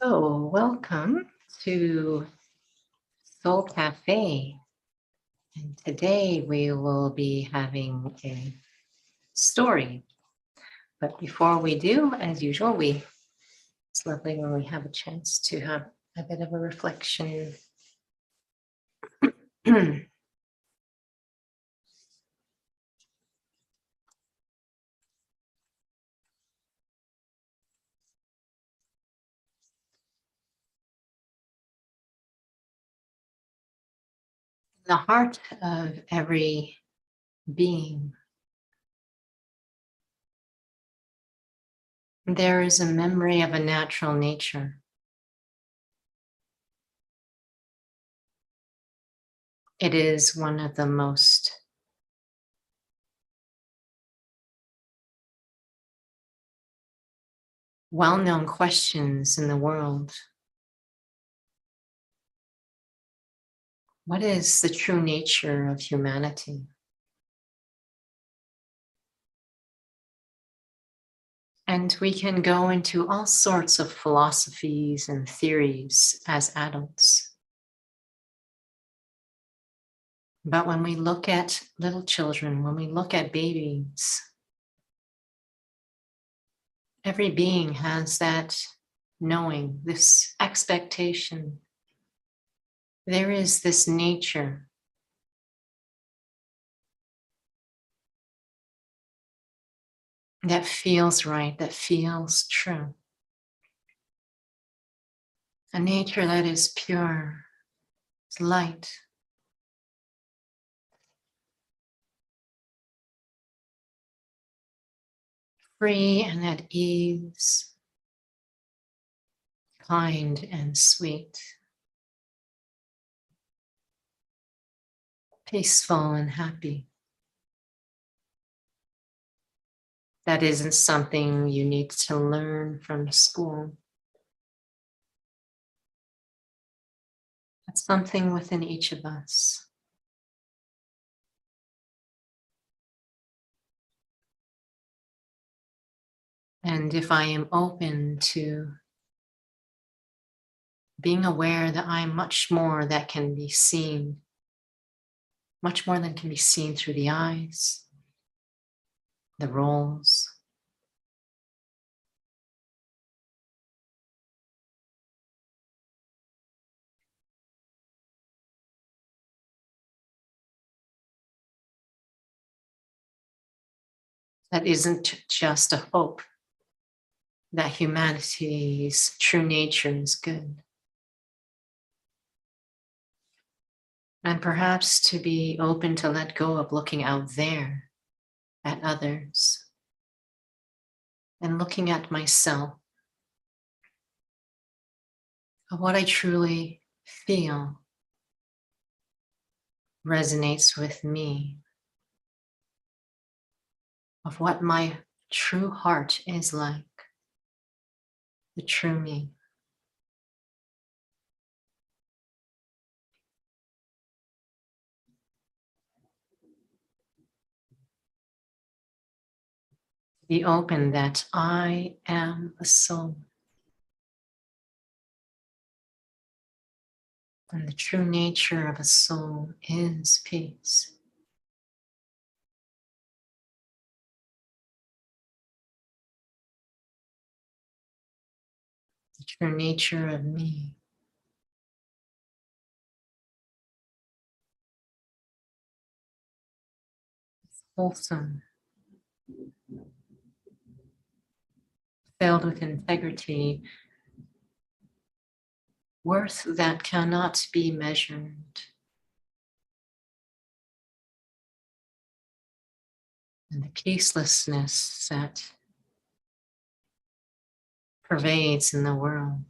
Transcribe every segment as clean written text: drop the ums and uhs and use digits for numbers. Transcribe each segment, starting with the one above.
So, welcome to Soul Cafe. And today we will be having a story. But before we do, as usual, it's lovely when we have a chance to have a bit of a reflection. The heart of every being, there is a memory of a natural nature. It is one of the most well-known questions in the world. What is the true nature of humanity? And we can go into all sorts of philosophies and theories as adults. But when we look at little children, when we look at babies, every being has that knowing, this expectation. There is this nature that feels right, that feels true. A nature that is pure, is light. Free and at ease, kind and sweet, peaceful and happy. That isn't something you need to learn from school. That's something within each of us. And if I am open to being aware that I'm much more that can be seen, much more than can be seen through the eyes, the roles, that isn't just a hope that humanity's true nature is good. And perhaps to be open to let go of looking out there at others and looking at myself, of what I truly feel resonates with me, of what my true heart is like, the true me. Be open that I am a soul. And the true nature of a soul is peace. The true nature of me is wholesome, filled with integrity, worth that cannot be measured. And the peacelessness that pervades in the world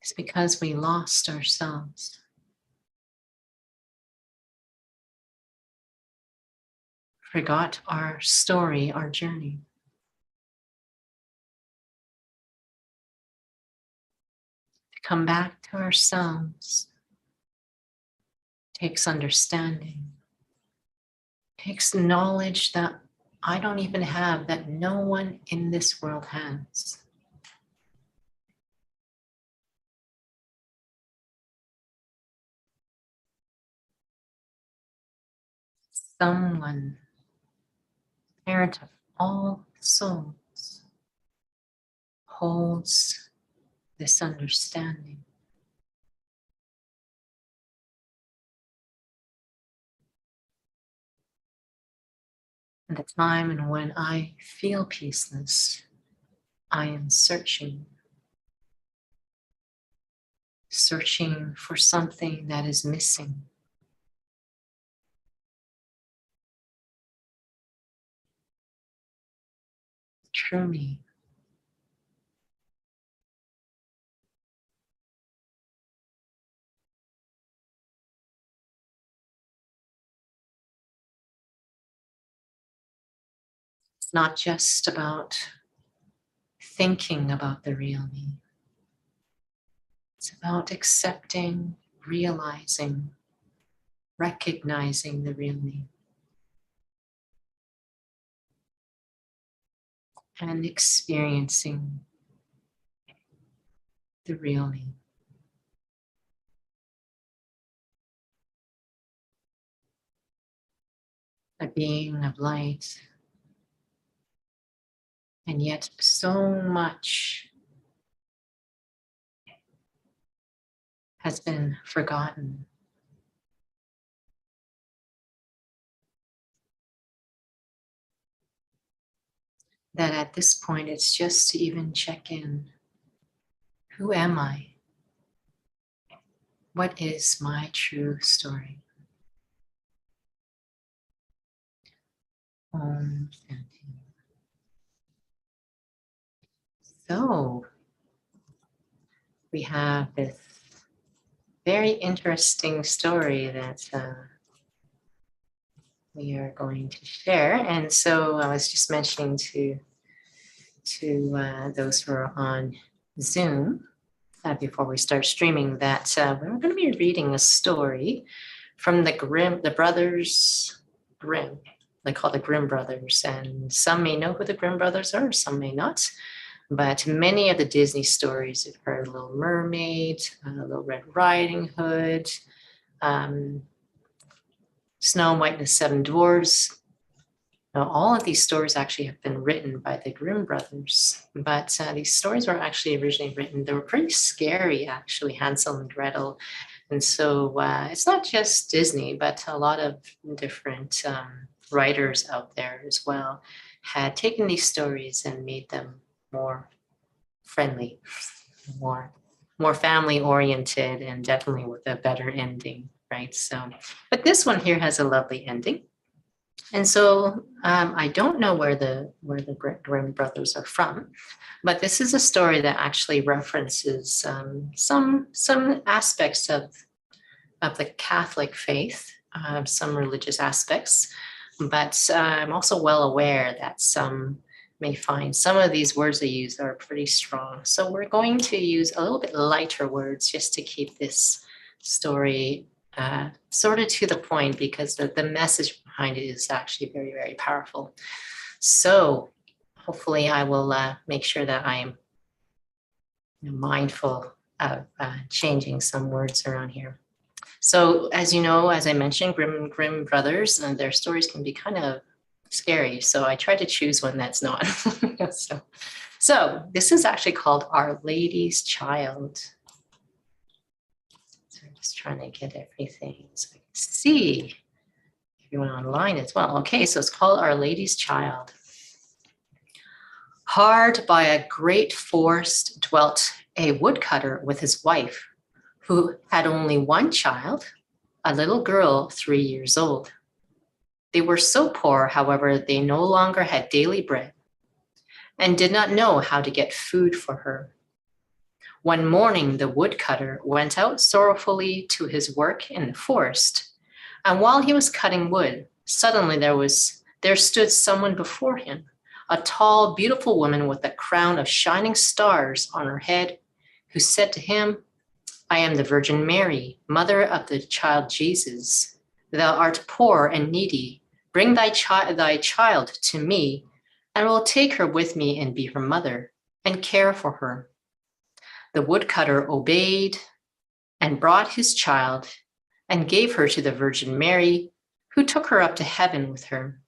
is because we lost ourselves. Forgot our story, our journey. To come back to ourselves takes understanding, takes knowledge that I don't even have, that no one in this world has. someone, parent of all souls, holds this understanding. And the time and when I feel peaceless, I am searching for something that is missing. True me. It's not just about thinking about the real me. It's about accepting, realizing, recognizing the real me. And experiencing the real me. A being of light. And yet so much has been forgotten. That at this point, it's just to even check in. Who am I? What is my true story? Shanti. So, we have this very interesting story that we are going to share. And so I was just mentioning to those who are on Zoom before we start streaming that we're going to be reading a story from the brothers Grimm. They call the Grimm Brothers, and some may know who the Grimm Brothers are, some may not. But many of the Disney stories, you've heard Little Mermaid, Little Red Riding Hood, Snow White and the Seven Dwarfs. Now, all of these stories actually have been written by the Grimm brothers, but these stories were actually originally written. They were pretty scary, actually, Hansel and Gretel. And so it's not just Disney, but a lot of different writers out there as well had taken these stories and made them more friendly, more family oriented, and definitely with a better ending, right? So, but this one here has a lovely ending. And so I don't know where the Grimm brothers are from, but this is a story that actually references some aspects of the Catholic faith, some religious aspects. But I'm also well aware that some may find some of these words they use are pretty strong. So we're going to use a little bit lighter words just to keep this story sort of to the point, because the message behind it is actually very, very powerful. So hopefully I will make sure that I am mindful of changing some words around here. So as you know, as I mentioned, Grimm Brothers, and their stories can be kind of scary. So I try to choose one that's not. So this is actually called Our Lady's Child. So I'm just trying to get everything so I can see everyone online as well. Okay, so it's called Our Lady's Child. Hard by a great forest dwelt a woodcutter with his wife, who had only one child, a little girl 3 years old. They were so poor, however, they no longer had daily bread and did not know how to get food for her. One morning, the woodcutter went out sorrowfully to his work in the forest, and while he was cutting wood, suddenly there stood someone before him, a tall, beautiful woman with a crown of shining stars on her head, who said to him, I am the Virgin Mary, mother of the child Jesus. Thou art poor and needy. Bring thy child to me, and I will take her with me and be her mother, and care for her. The woodcutter obeyed and brought his child and gave her to the Virgin Mary, who took her up to heaven with her.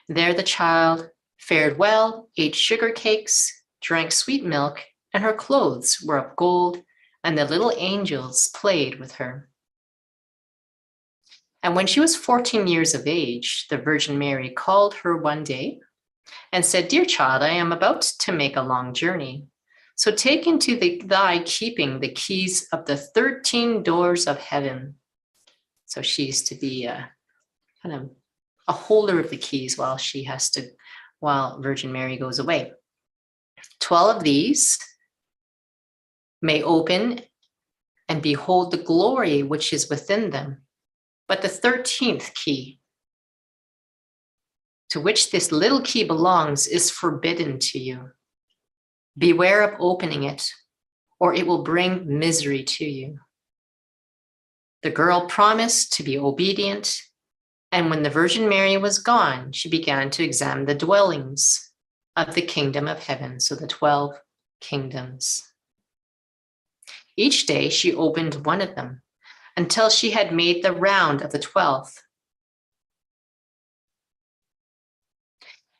There the child fared well, ate sugar cakes, drank sweet milk, and her clothes were of gold, and the little angels played with her. And when she was 14 years of age, the Virgin Mary called her one day and said, "Dear child, I am about to make a long journey. So take into thy keeping the keys of the 13 doors of heaven." So she's to be kind of a holder of the keys while Virgin Mary goes away. 12 of these may open and behold the glory which is within them. But the 13th key, to which this little key belongs, is forbidden to you. Beware of opening it, or it will bring misery to you. The girl promised to be obedient, and when the Virgin Mary was gone, she began to examine the dwellings of the kingdom of heaven, so the 12 kingdoms. Each day she opened one of them until she had made the round of the 12th.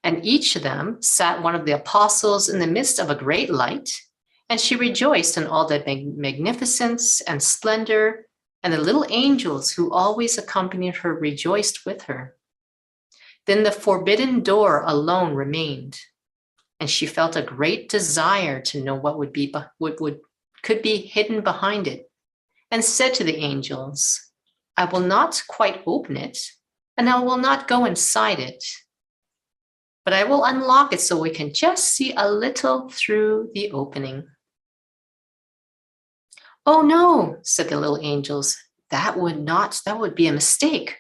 And each of them sat one of the apostles in the midst of a great light, and she rejoiced in all the magnificence and splendor, and the little angels who always accompanied her rejoiced with her. Then the forbidden door alone remained, and she felt a great desire to know what could be hidden behind it, and said to the angels, "I will not quite open it, and I will not go inside it, but I will unlock it so we can just see a little through the opening." "Oh no," said the little angels, that would be a mistake.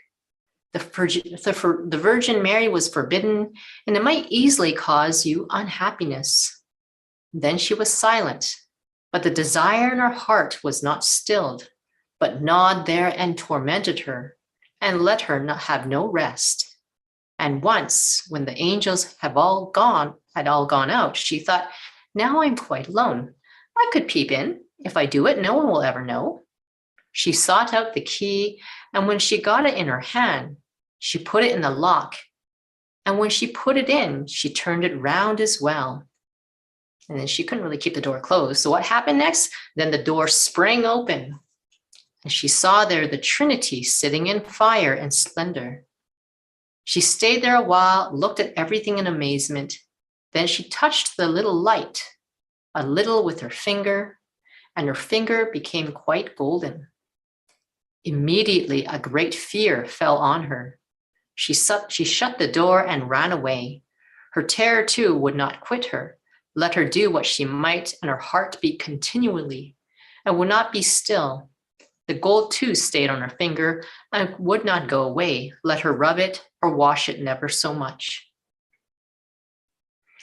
The Virgin Mary was forbidden, and it might easily cause you unhappiness. Then she was silent, but the desire in her heart was not stilled, but gnawed there and tormented her, and let her have no rest. And once, when the angels had all gone out, she thought, "Now I'm quite alone. I could peep in. If I do it, no one will ever know." She sought out the key, and when she got it in her hand, she put it in the lock. And when she put it in, she turned it round as well. And then she couldn't really keep the door closed. So what happened next? Then the door sprang open, and she saw there the Trinity sitting in fire and splendor. She stayed there a while, looked at everything in amazement. Then she touched the little light a little with her finger, and her finger became quite golden. Immediately, a great fear fell on her. She shut the door and ran away. Her terror, too, would not quit her. Let her do what she might, and her heart beat continually and would not be still. The gold, too, stayed on her finger and would not go away. Let her rub it or wash it never so much.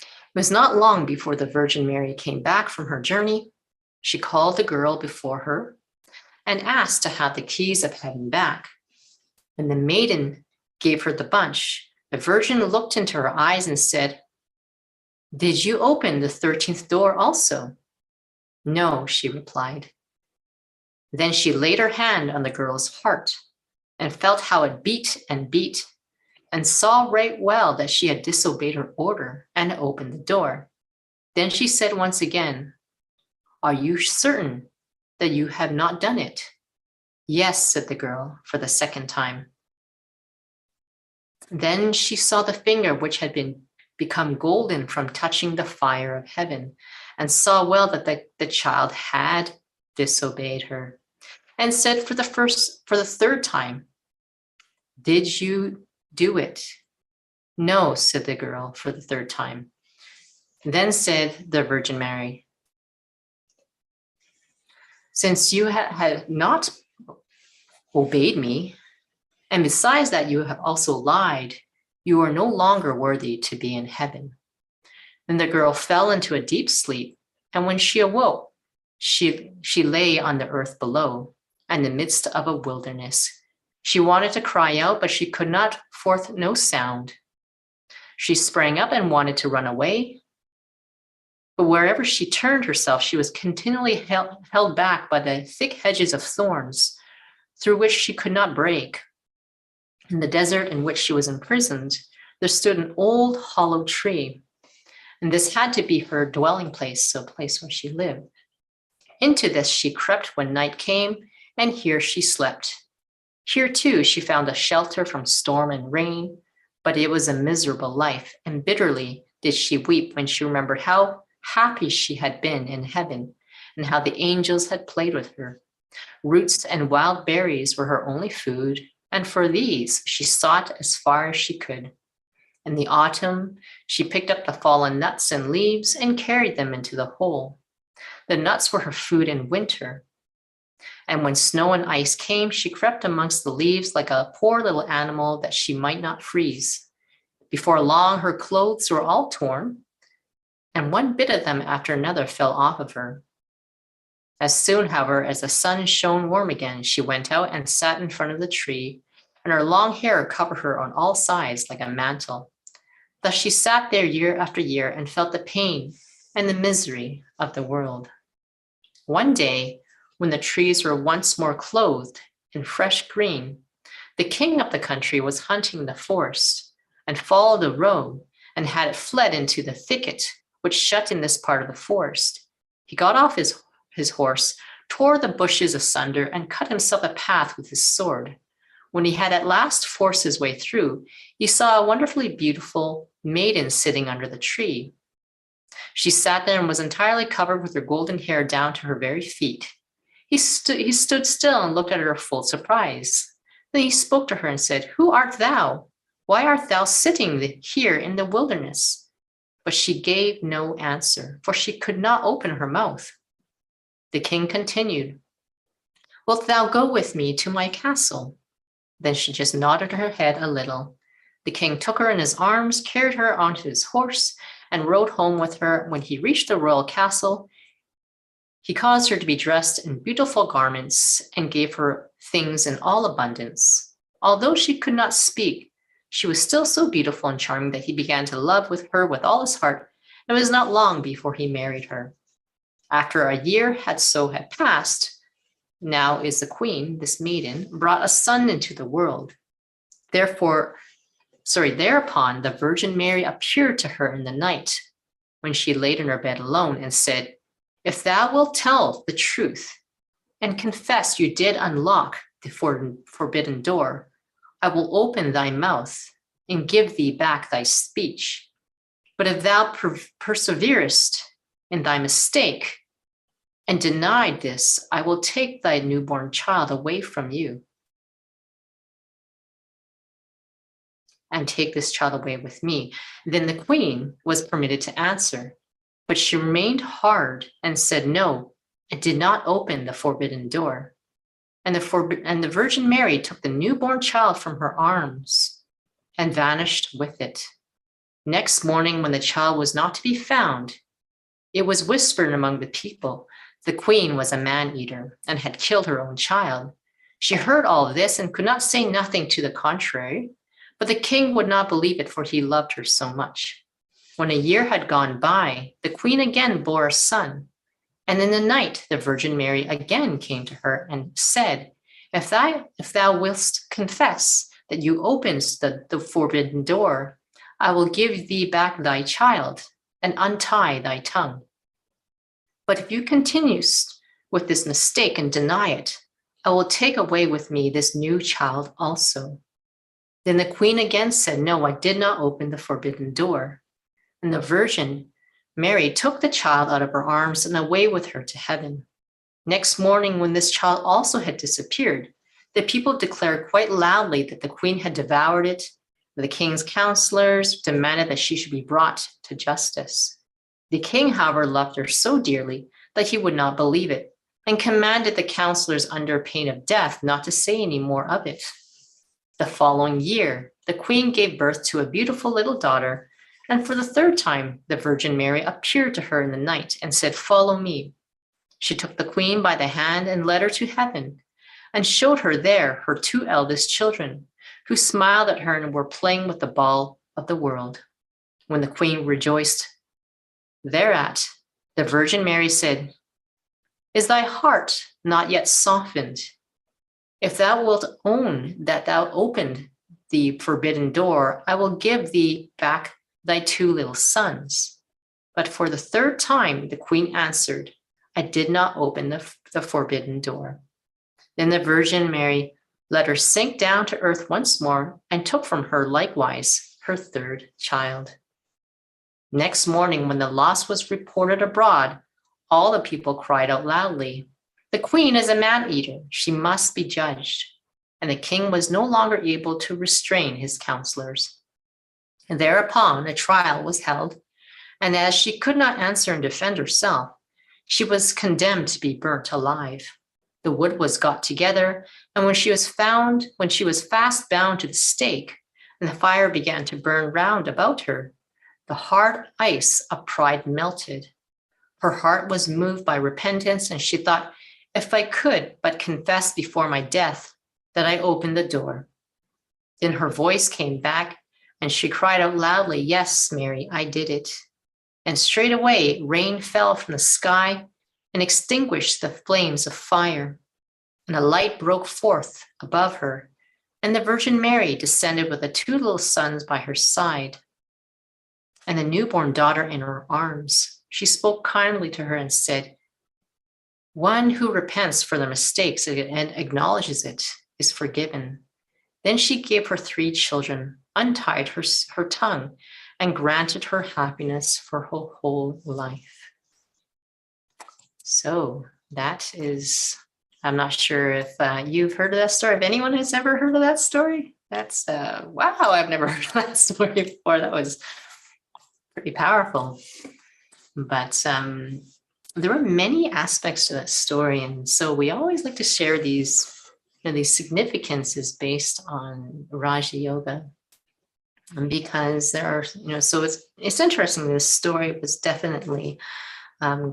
It was not long before the Virgin Mary came back from her journey. She called the girl before her and asked to have the keys of heaven back. When the maiden gave her the bunch, the Virgin looked into her eyes and said, "Did you open the 13th door also?" "No," she replied. Then she laid her hand on the girl's heart and felt how it beat, and saw right well that she had disobeyed her order and opened the door. Then she said once again, "Are you certain that you have not done it?" "Yes," said the girl for the second time. Then she saw the finger which had become golden from touching the fire of heaven, and saw well that the child had disobeyed her, and said for the third time, "Did you do it?" "No," said the girl for the third time. Then said the Virgin Mary, "Since you had not obeyed me, and besides that you have also lied, you are no longer worthy to be in heaven." Then the girl fell into a deep sleep, and when she awoke, she lay on the earth below, in the midst of a wilderness. She wanted to cry out, but she could not forth no sound. She sprang up and wanted to run away, but wherever she turned herself, she was continually held back by the thick hedges of thorns, through which she could not break. In the desert in which she was imprisoned, there stood an old hollow tree, and this had to be her dwelling place, so a place where she lived. Into this she crept when night came, and here she slept. Here too she found a shelter from storm and rain, but it was a miserable life, and bitterly did she weep when she remembered how happy she had been in heaven, and how the angels had played with her. Roots and wild berries were her only food, and for these she sought as far as she could. In the autumn, she picked up the fallen nuts and leaves and carried them into the hole. The nuts were her food in winter. And when snow and ice came, she crept amongst the leaves like a poor little animal that she might not freeze. Before long, her clothes were all torn, and one bit of them after another fell off of her. As soon, however, as the sun shone warm again, she went out and sat in front of the tree, and her long hair covered her on all sides like a mantle. Thus she sat there year after year and felt the pain and the misery of the world. One day, when the trees were once more clothed in fresh green, the king of the country was hunting the forest and followed a road and had fled into the thicket which shut in this part of the forest. He got off his horse, tore the bushes asunder, and cut himself a path with his sword. When he had at last forced his way through, he saw a wonderfully beautiful maiden sitting under the tree. She sat there and was entirely covered with her golden hair down to her very feet. He stood still and looked at her full surprise. Then he spoke to her and said, "Who art thou? Why art thou sitting here in the wilderness?" But she gave no answer, for she could not open her mouth. The king continued, "Wilt thou go with me to my castle?" Then she just nodded her head a little. The king took her in his arms, carried her onto his horse, and rode home with her. When he reached the royal castle, he caused her to be dressed in beautiful garments and gave her things in all abundance. Although she could not speak, she was still so beautiful and charming that he began to love her with all his heart, and it was not long before he married her. After a year had passed, now is the queen, this maiden, brought a son into the world. Thereupon the Virgin Mary appeared to her in the night when she laid in her bed alone and said, "If thou wilt tell the truth and confess you did unlock the forbidden door, I will open thy mouth and give thee back thy speech. But if thou perseverest in thy mistake and denied this, I will take thy newborn child away from you and take this child away with me." Then the queen was permitted to answer, but she remained hard and said no, and did not open the forbidden door. And the Virgin Mary took the newborn child from her arms and vanished with it. Next morning, when the child was not to be found, it was whispered among the people the queen was a man-eater and had killed her own child. She heard all this and could not say nothing to the contrary, but the king would not believe it, for he loved her so much. When a year had gone by, the queen again bore a son. And in the night, the Virgin Mary again came to her and said, if thou wilt confess that you opened the forbidden door, I will give thee back thy child and untie thy tongue. But if you continue with this mistake and deny it, I will take away with me this new child also." Then the queen again said, "No, I did not open the forbidden door." And the Virgin Mary took the child out of her arms and away with her to heaven. Next morning, when this child also had disappeared, the people declared quite loudly that the queen had devoured it. The king's counselors demanded that she should be brought to justice. The king, however, loved her so dearly that he would not believe it, and commanded the counselors under pain of death not to say any more of it. The following year, the queen gave birth to a beautiful little daughter, and for the third time, the Virgin Mary appeared to her in the night and said, "Follow me." She took the queen by the hand and led her to heaven, and showed her there her two eldest children, who smiled at her and were playing with the ball of the world. When the queen rejoiced thereat, the Virgin Mary said, "Is thy heart not yet softened? If thou wilt own that thou opened the forbidden door, I will give thee back thy 2 little sons. But for the 3rd time, the queen answered, I did not open the forbidden door. Then the Virgin Mary let her sink down to earth once more and took from her likewise her 3rd child. Next morning, when the loss was reported abroad, all the people cried out loudly, the queen is a man-eater, she must be judged. And the king was no longer able to restrain his counselors. And thereupon a trial was held, and as she could not answer and defend herself, she was condemned to be burnt alive. The wood was got together, and when she was fast bound to the stake, and the fire began to burn round about her, the hard ice of pride melted. Her heart was moved by repentance, and she thought, if I could but confess before my death that I opened the door. Then her voice came back, and she cried out loudly, yes, Mary, I did it. And straightway rain fell from the sky and extinguished the flames of fire, and a light broke forth above her, and the Virgin Mary descended with the 2 little sons by her side, and the newborn daughter in her arms. She spoke kindly to her and said, one who repents for their mistakes and acknowledges it is forgiven. Then she gave her 3 children, untied her tongue, and granted her happiness for her whole life. So that is, I'm not sure if you've heard of that story. If anyone has ever heard of that story, that's, wow, I've never heard of that story before. That was pretty powerful. But there were many aspects to that story. And so we always like to share these, these significances based on Raja Yoga. Because there are, so it's interesting. This story was definitely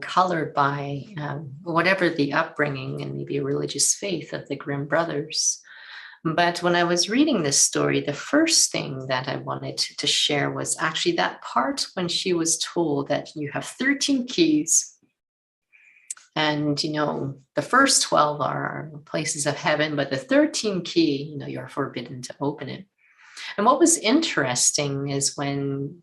colored by whatever the upbringing and maybe religious faith of the Grimm brothers. But when I was reading this story, the first thing that I wanted to share was actually that part when she was told that you have 13 keys. And, the first 12 are places of heaven, but the 13th key, you're forbidden to open it. And what was interesting is when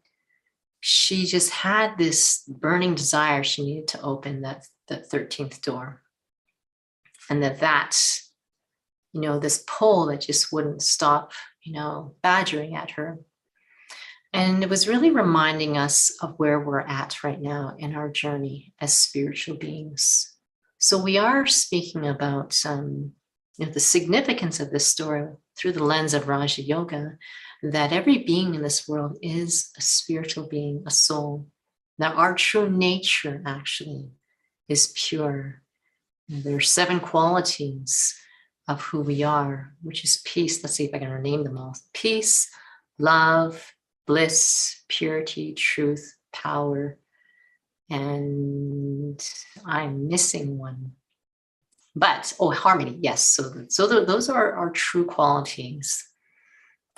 she just had this burning desire, she needed to open the 13th door. And that's, this pull that just wouldn't stop, badgering at her. And it was really reminding us of where we're at right now in our journey as spiritual beings. So we are speaking about the significance of this story through the lens of Raja Yoga, that every being in this world is a spiritual being, a soul. That our true nature actually is pure. There are 7 qualities of who we are, which is peace. Let's see if I can name them all. Peace, love, bliss, purity, truth, power, and I'm missing one. But, harmony, yes. So those are our true qualities.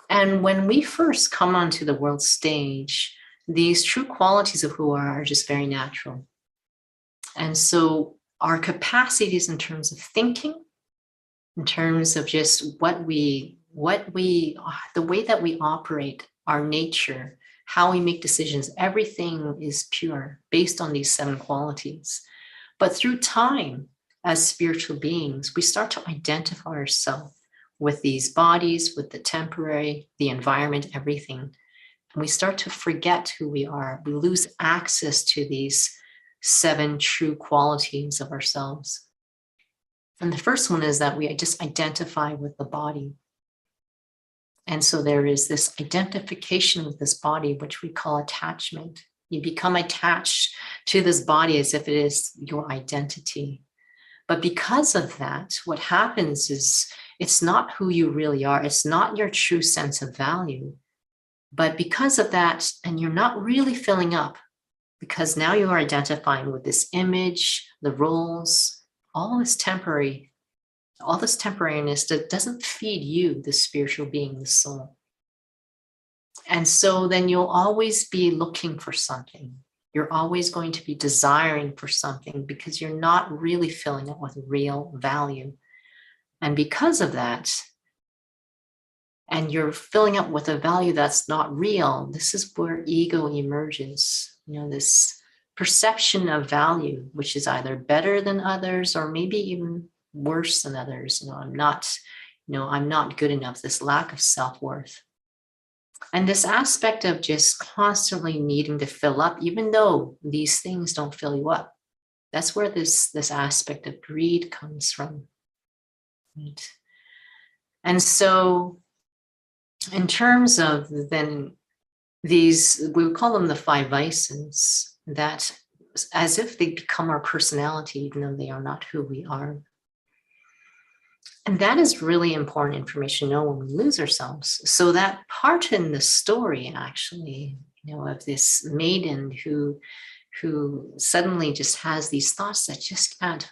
And when we first come onto the world stage, these true qualities of who we are just very natural. And so our capacities in terms of thinking, in terms of just the way that we operate, our nature, how we make decisions, everything is pure based on these 7 qualities. But through time, as spiritual beings, we start to identify ourselves with these bodies, with the temporary, the environment, everything. And we start to forget who we are. We lose access to these 7 true qualities of ourselves. And the first one is that we just identify with the body. And so there is this identification with this body, which we call attachment. You become attached to this body as if it is your identity. But because of that, what happens is it's not who you really are. It's not your true sense of value. But because of that, and you're not really filling up, because now you are identifying with this image, the roles, all this temporariness that doesn't feed you, the spiritual being, the soul. And so then you'll always be looking for something. You're always going to be desiring for something because you're not really filling it with real value. And because of that, and you're filling up with a value that's not real, this is where ego emerges. This perception of value, which is either better than others or maybe even worse than others. I'm not good enough, this lack of self-worth. And this aspect of just constantly needing to fill up, even though these things don't fill you up. That's where this aspect of greed comes from. Right? And so in terms of then these, we would call them the five vices, that as if they become our personality, even though they are not who we are. And that is really important information to know when we lose ourselves. So that part in the story, actually, of this maiden who suddenly just has these thoughts that just can't,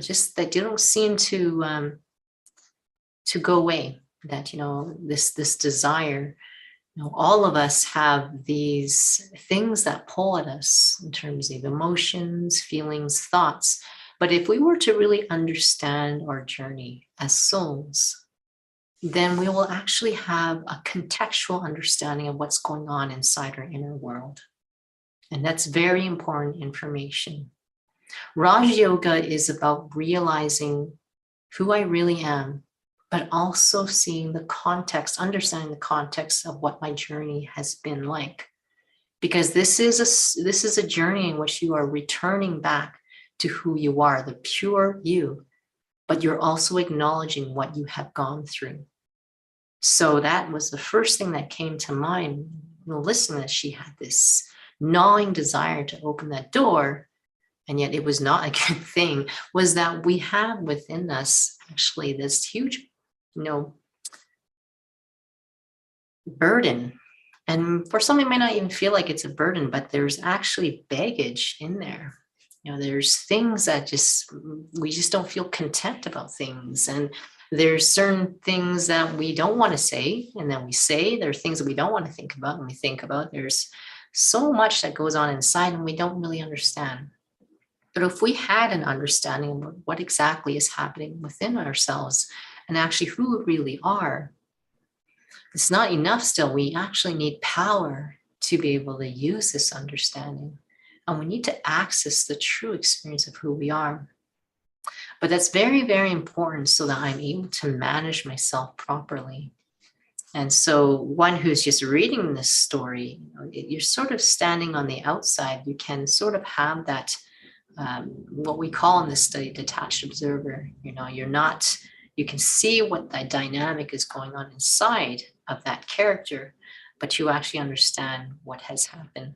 just that don't seem to go away. That this desire. All of us have these things that pull at us in terms of emotions, feelings, thoughts. But if we were to really understand our journey as souls, then we will actually have a contextual understanding of what's going on inside our inner world. And that's very important information. Raj Yoga is about realizing who I really am, but also seeing the context, understanding the context of what my journey has been like. Because this is a journey in which you are returning back to who you are, the pure you, but you're also acknowledging what you have gone through. So that was the first thing that came to mind. Listening that she had this gnawing desire to open that door, and yet it was not a good thing, was that we have within us actually this huge, burden. And for some, it may not even feel like it's a burden, but there's actually baggage in there. There's things that we just don't feel content about things. And there's certain things that we don't want to say, and then we say. There are things that we don't want to think about, and we think about. There's so much that goes on inside, and we don't really understand. But if we had an understanding of what exactly is happening within ourselves, and actually who we really are, it's not enough still. We actually need power to be able to use this understanding. And we need to access the true experience of who we are. But that's very, very important so that I'm able to manage myself properly. And so one who's just reading this story, you're sort of standing on the outside. You can sort of have that, what we call in this study, detached observer. You can see what the dynamic is going on inside of that character, but you actually understand what has happened.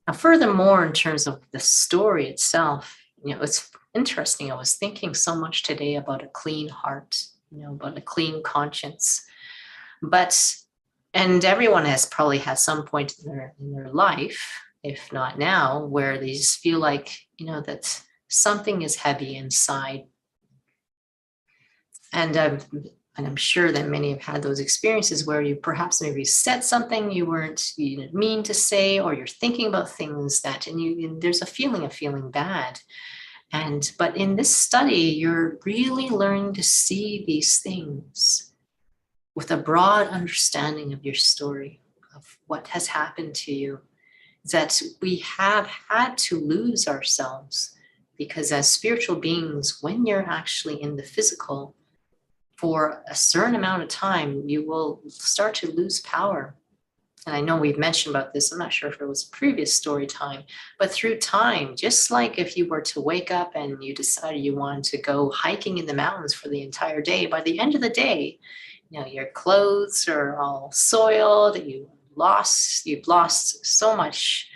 Now, furthermore, in terms of the story itself, it's interesting. I was thinking so much today about a clean heart, about a clean conscience. And everyone has probably had some point in their life, if not now, where they just feel like, that something is heavy inside. And I'm sure that many have had those experiences where you perhaps maybe said something you didn't mean to say, or you're thinking about things and there's a feeling of feeling bad. But in this study, you're really learning to see these things with a broad understanding of your story, of what has happened to you, that we have had to lose ourselves. Because as spiritual beings, when you're actually in the physical, for a certain amount of time, you will start to lose power. And I know we've mentioned about this. I'm not sure if it was previous story time, but through time, just like if you were to wake up and you decided you wanted to go hiking in the mountains for the entire day, by the end of the day, your clothes are all soiled, you've lost so much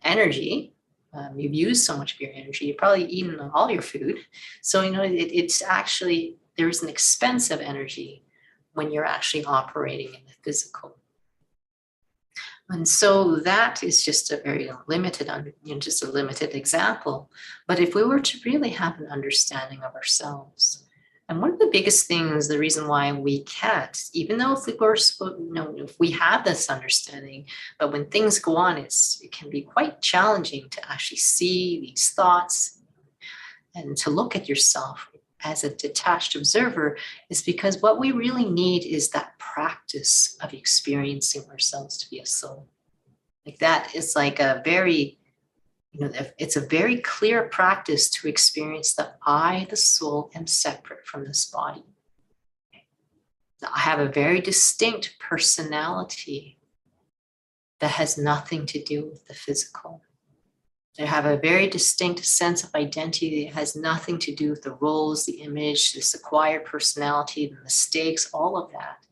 energy. You've used so much of your energy. You've probably eaten all your food. So, it's actually, there's an expense of energy when you're actually operating in the physical. And so that is just a very limited, just a limited example. But if we were to really have an understanding of ourselves, and one of the biggest things, the reason why we can't, even though if we have this understanding, but when things go on, it can be quite challenging to actually see these thoughts and to look at yourself as a detached observer is because what we really need is that practice of experiencing ourselves to be a soul. Like that is like a very, it's a very clear practice to experience that I, the soul, am separate from this body. I have a very distinct personality that has nothing to do with the physical. I have a very distinct sense of identity that has nothing to do with the roles, the image, this acquired personality, the mistakes, all of that.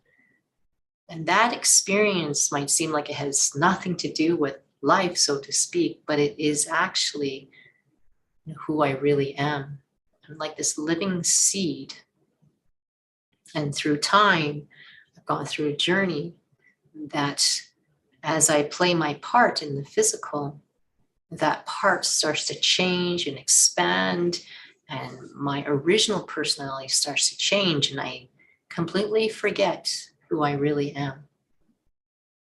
And that experience might seem like it has nothing to do with life, so to speak, but it is actually who I really am. I'm like this living seed. And through time, I've gone through a journey that as I play my part in the physical, that part starts to change and expand, and my original personality starts to change, and I completely forget who I really am.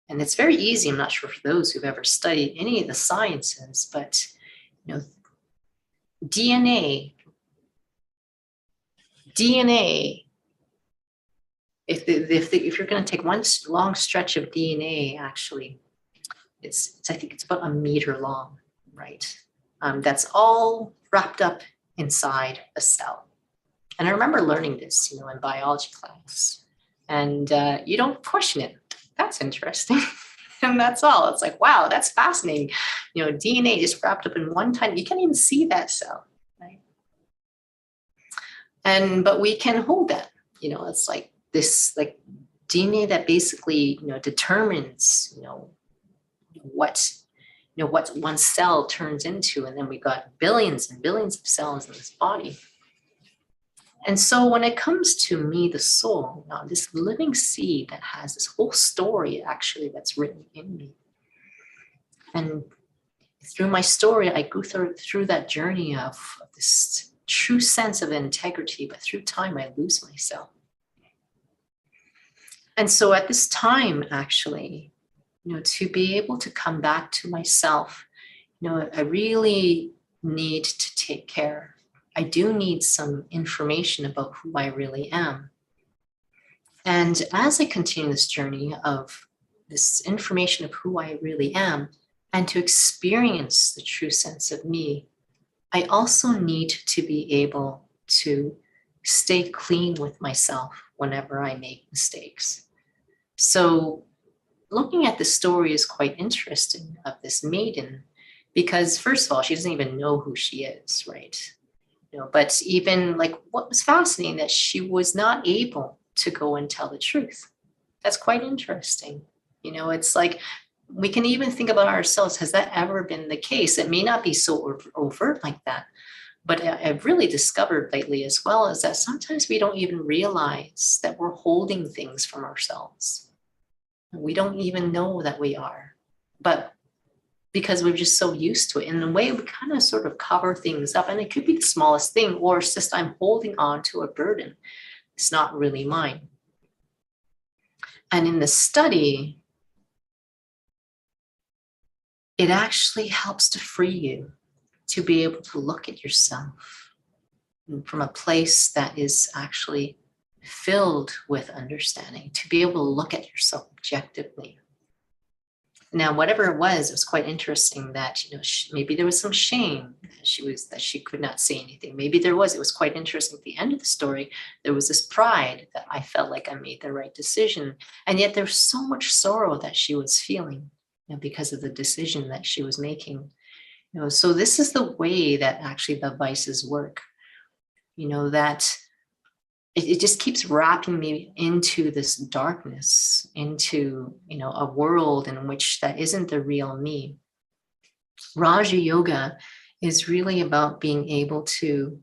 And it's very easy. I'm not sure for those who've ever studied any of the sciences, but DNA, if you're going to take one long stretch of DNA, actually, I think it's about a meter long, right? That's all wrapped up inside a cell. And I remember learning this, in biology class. And you don't question it. That's interesting. And that's all. It's like, wow, that's fascinating. DNA just wrapped up in one tiny, you can't even see that cell, right? But we can hold that. It's like this, like DNA that basically, determines, what one cell turns into. And then we got billions and billions of cells in this body. And so when it comes to me, the soul, this living seed that has this whole story actually that's written in me. And through my story, I go through that journey of this true sense of integrity, but through time, I lose myself. And so at this time, actually, to be able to come back to myself, I really need to take care. I do need some information about who I really am. And as I continue this journey of this information of who I really am, and to experience the true sense of me, I also need to be able to stay clean with myself whenever I make mistakes. So looking at the story is quite interesting of this maiden, because first of all, she doesn't even know who she is, right? But even like what was fascinating that she was not able to go and tell the truth. That's quite interesting. It's like we can even think about ourselves. Has that ever been the case? It may not be so overt like that, but I've really discovered lately as well is that sometimes we don't even realize that we're holding things from ourselves. We don't even know that we are, but because we're just so used to it. In a way, we kind of sort of cover things up, and it could be the smallest thing, or it's just I'm holding on to a burden. It's not really mine. And in the study, it actually helps to free you to be able to look at yourself from a place that is actually filled with understanding, to be able to look at yourself objectively. Now, whatever it was quite interesting that, maybe there was some shame that she could not say anything. Maybe it was quite interesting at the end of the story, there was this pride that I felt like I made the right decision. And yet there's so much sorrow that she was feeling, because of the decision that she was making. So this is the way that actually the vices work, that it just keeps wrapping me into this darkness, into, a world in which that isn't the real me. Raja Yoga is really about being able to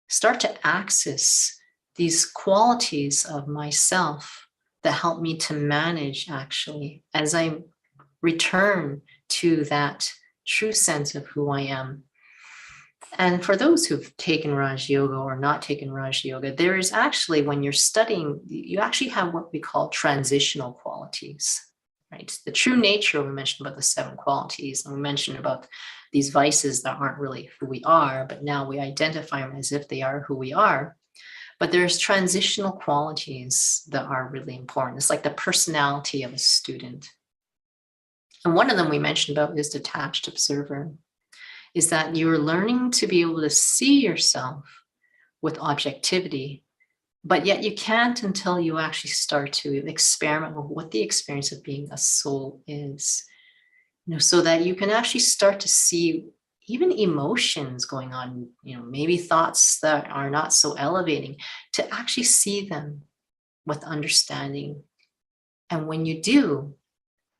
start to access these qualities of myself that help me to manage, actually, as I return to that true sense of who I am. And for those who've taken Raj Yoga or not taken Raj Yoga, there is actually, when you're studying, you actually have what we call transitional qualities, right? The true nature, we mentioned about the 7 qualities, and we mentioned about these vices that aren't really who we are, but now we identify them as if they are who we are. But there's transitional qualities that are really important. It's like the personality of a student. And one of them we mentioned about is detached observer, is that you're learning to be able to see yourself with objectivity, but yet you can't until you actually start to experiment with what the experience of being a soul is. So that you can actually start to see even emotions going on, maybe thoughts that are not so elevating, to actually see them with understanding. And when you do,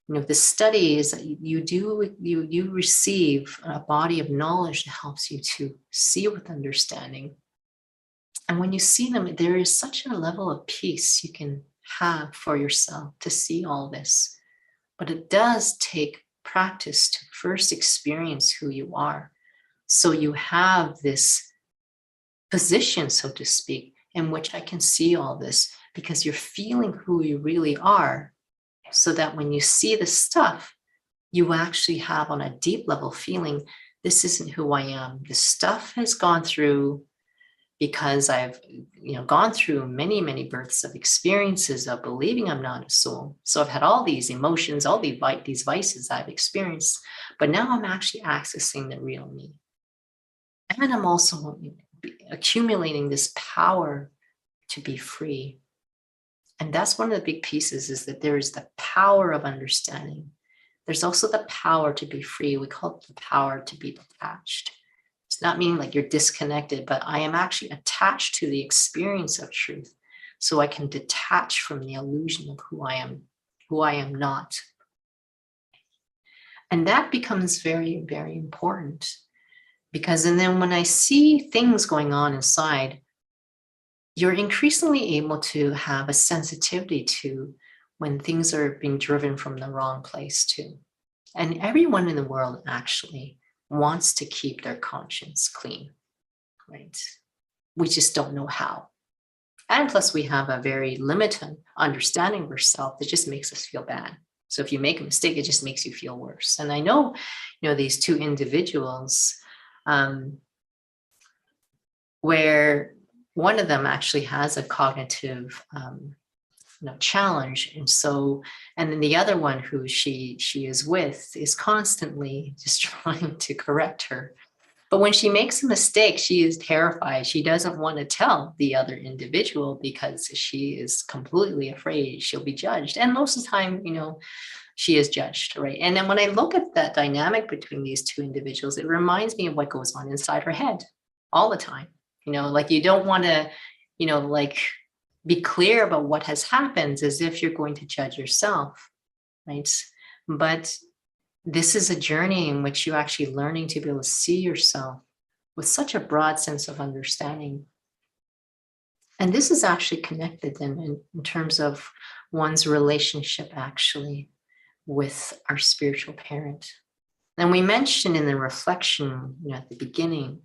the study is that you receive a body of knowledge that helps you to see with understanding. And when you see them, there is such a level of peace you can have for yourself to see all this. But it does take practice to first experience who you are. So you have this position, so to speak, in which I can see all this, because you're feeling who you really are, so that when you see the stuff, you actually have on a deep level feeling, this isn't who I am. This stuff has gone through, because I've gone through many, many births of experiences of believing I'm not a soul. So I've had all these emotions, all these vices I've experienced, but now I'm actually accessing the real me. And I'm also accumulating this power to be free. And that's one of the big pieces, is that there is the power of understanding. There's also the power to be free. We call it the power to be detached. It's not meaning like you're disconnected, but I am actually attached to the experience of truth. So I can detach from the illusion of who I am not. And that becomes very, very important, because, and then when I see things going on inside, you're increasingly able to have a sensitivity to when things are being driven from the wrong place too. And everyone in the world actually wants to keep their conscience clean, right? We just don't know how. And plus we have a very limited understanding of ourselves that just makes us feel bad. So if you make a mistake, it just makes you feel worse. And I know, these two individuals, where one of them actually has a cognitive challenge, and then the other one who she is with is constantly just trying to correct her. But when she makes a mistake, she is terrified. She doesn't want to tell the other individual because she is completely afraid she'll be judged. And most of the time, she is judged, right? And then when I look at that dynamic between these two individuals, it reminds me of what goes on inside her head all the time. Like you don't want to, like be clear about what has happened, as if you're going to judge yourself, right? But this is a journey in which you're actually learning to be able to see yourself with such a broad sense of understanding. And this is actually connected then in terms of one's relationship actually with our spiritual parent. And we mentioned in the reflection, at the beginning,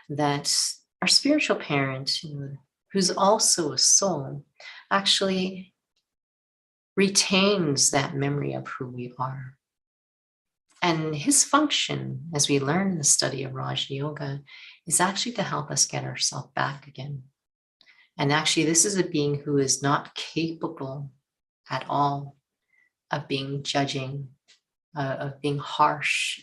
that our spiritual parent, who's also a soul, actually retains that memory of who we are. And his function, as we learn in the study of Raja Yoga, is actually to help us get ourselves back again. And actually, this is a being who is not capable at all of being judging, of being harsh.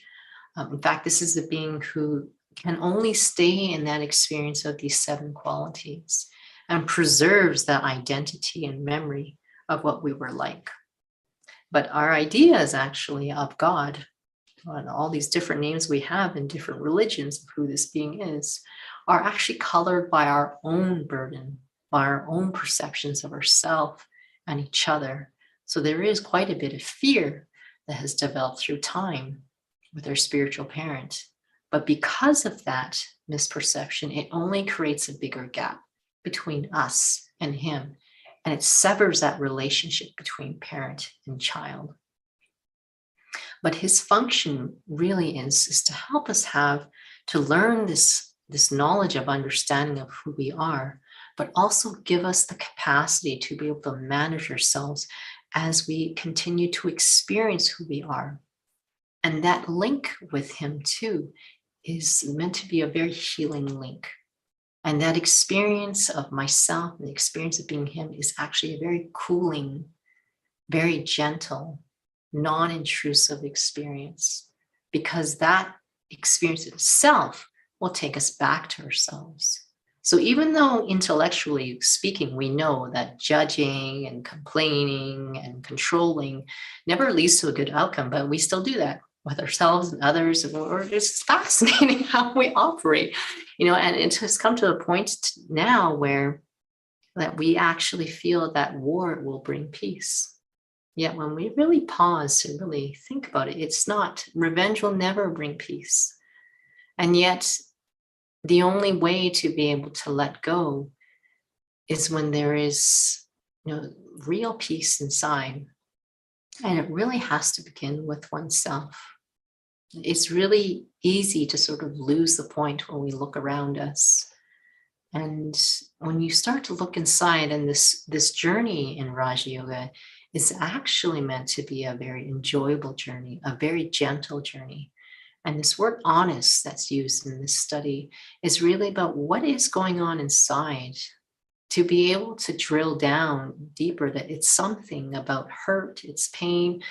In fact, this is a being who can only stay in that experience of these 7 qualities and preserves that identity and memory of what we were like. But our ideas actually of God, and all these different names we have in different religions of who this being is, are actually colored by our own burden, by our own perceptions of ourselves and each other. So there is quite a bit of fear that has developed through time with our spiritual parent. But because of that misperception, it only creates a bigger gap between us and him. And it severs that relationship between parent and child. But his function really is to help us to learn this knowledge of understanding of who we are, but also give us the capacity to be able to manage ourselves as we continue to experience who we are. And that link with him too is meant to be a very healing link. And that experience of myself and the experience of being him is actually a very cooling, very gentle, non-intrusive experience, because that experience itself will take us back to ourselves. So even though intellectually speaking, we know that judging and complaining and controlling never leads to a good outcome, but we still do that with ourselves and others. And it's fascinating how we operate, and it has come to a point now where that we actually feel that war will bring peace. Yet when we really pause to really think about it, it's not. Revenge will never bring peace. And yet the only way to be able to let go is when there is, real peace inside. And it really has to begin with oneself. It's really easy to sort of lose the point when we look around us. And when you start to look inside, and this journey in Raja Yoga is actually meant to be a very enjoyable journey, a very gentle journey. And this word honest that's used in this study is really about what is going on inside, to be able to drill down deeper, that it's something about hurt, it's pain,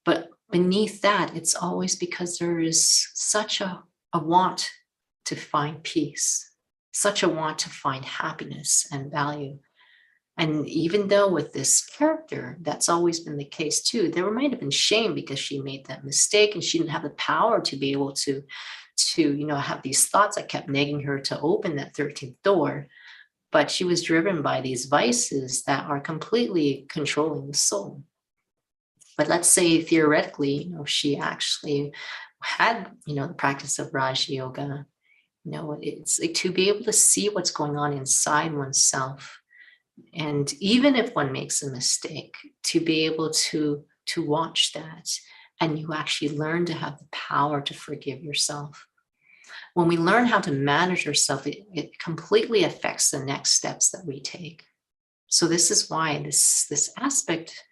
but beneath that, it's always because there is such a want to find peace, such a want to find happiness and value. And even though with this character, that's always been the case too, there might have been shame because she made that mistake and she didn't have the power to be able to have these thoughts that kept nagging her to open that 13th door. But she was driven by these vices that are completely controlling the soul. But let's say theoretically, she actually had, the practice of Raja Yoga. It's like to be able to see what's going on inside oneself. And even if one makes a mistake, to be able to watch that, and you actually learn to have the power to forgive yourself. When we learn how to manage ourselves, it completely affects the next steps that we take. So this is why this aspect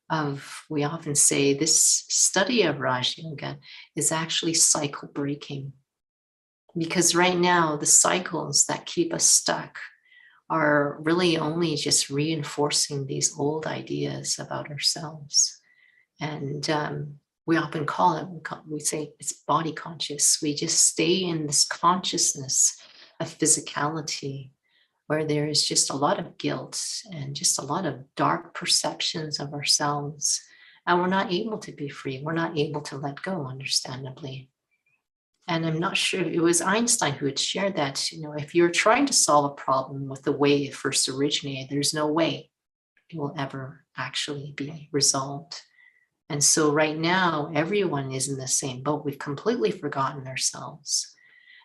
of, we often say, this study of Raja Yoga is actually cycle breaking. Because right now, the cycles that keep us stuck are really only just reinforcing these old ideas about ourselves. And we often we say it's body conscious. We just stay in this consciousness of physicality, where there is just a lot of guilt and just a lot of dark perceptions of ourselves. And we're not able to be free. We're not able to let go, understandably. And I'm not sure, it was Einstein who had shared that, if you're trying to solve a problem with the way it first originated, there's no way it will ever actually be resolved. And so right now, everyone is in the same boat. We've completely forgotten ourselves.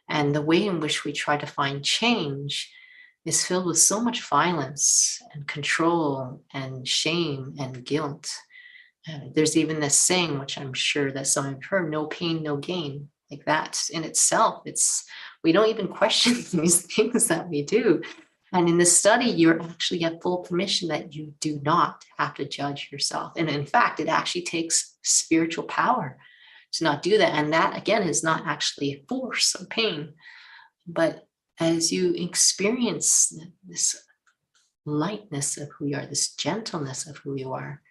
And the way in which we try to find change is filled with so much violence and control and shame and guilt. There's even this saying, which I'm sure that some have heard, no pain, no gain. Like that in itself, we don't even question these things that we do. And in this study, you're actually at full permission that you do not have to judge yourself. And in fact, it actually takes spiritual power to not do that. And that, again, is not actually force or pain. But as you experience this lightness of who you are, this gentleness of who you are,